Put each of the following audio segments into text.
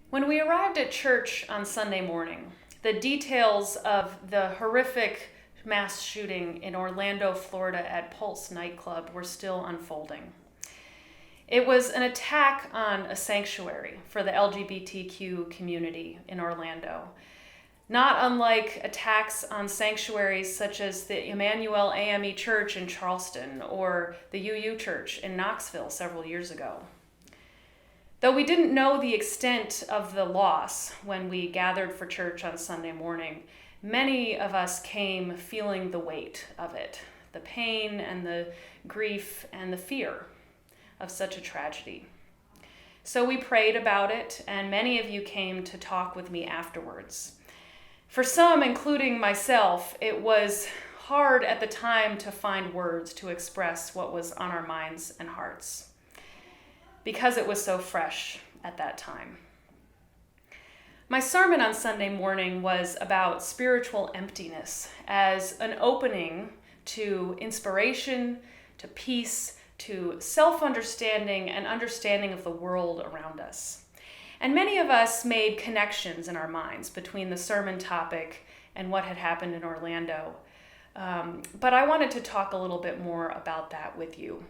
When we arrived at church on Sunday morning, the details of the horrific mass shooting in Orlando, Florida at Pulse nightclub were still unfolding. It was an attack on a sanctuary for the LGBTQ community in Orlando, not unlike attacks on sanctuaries such as the Emmanuel AME Church in Charleston or the UU Church in Knoxville several years ago. Though we didn't know the extent of the loss when we gathered for church on Sunday morning, many of us came feeling the weight of it, the pain and the grief and the fear of such a tragedy. So we prayed about it, and many of you came to talk with me afterwards. For some, including myself, it was hard at the time to find words to express what was on our minds and hearts, because it was so fresh at that time. My sermon on Sunday morning was about spiritual emptiness as an opening to inspiration, to peace, to self-understanding and understanding of the world around us. And many of us made connections in our minds between the sermon topic and what had happened in Orlando. But I wanted to talk a little bit more about that with you.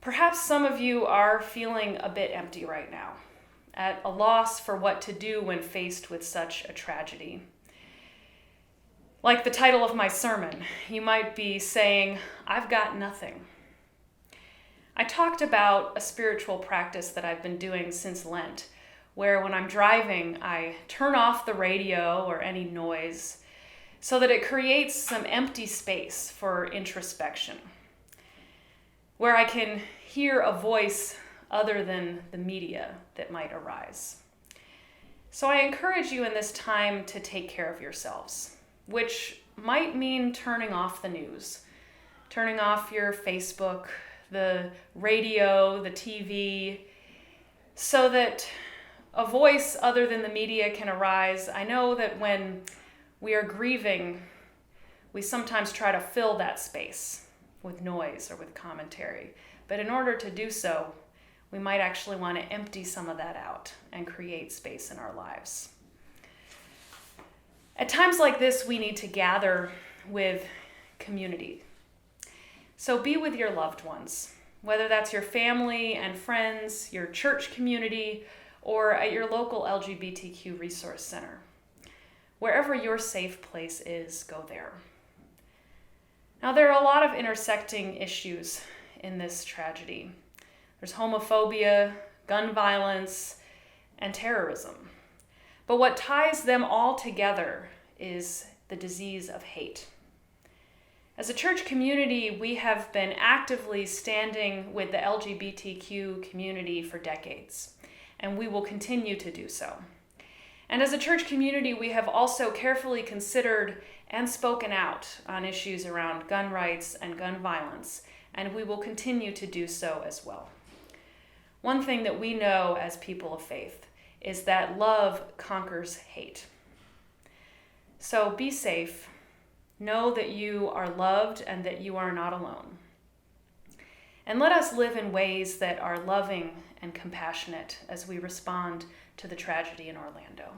Perhaps some of you are feeling a bit empty right now, at a loss for what to do when faced with such a tragedy. Like the title of my sermon, you might be saying, "I've got nothing." I talked about a spiritual practice that I've been doing since Lent, where when I'm driving, I turn off the radio or any noise so that it creates some empty space for introspection, where I can hear a voice other than the media that might arise. So I encourage you in this time to take care of yourselves, which might mean turning off the news, turning off your Facebook, the radio, the TV, so that a voice other than the media can arise. I know that when we are grieving, we sometimes try to fill that space with noise or with commentary. But in order to do so, we might actually want to empty some of that out and create space in our lives. At times like this, we need to gather with community. So be with your loved ones, whether that's your family and friends, your church community, or at your local LGBTQ resource center. Wherever your safe place is, go there. Now, there are a lot of intersecting issues in this tragedy. There's homophobia, gun violence, and terrorism. But what ties them all together is the disease of hate. As a church community, we have been actively standing with the LGBTQ community for decades, and we will continue to do so. And as a church community, we have also carefully considered and spoken out on issues around gun rights and gun violence, and we will continue to do so as well. One thing that we know as people of faith is that love conquers hate. So be safe. Know that you are loved and that you are not alone. And let us live in ways that are loving and compassionate as we respond to the tragedy in Orlando.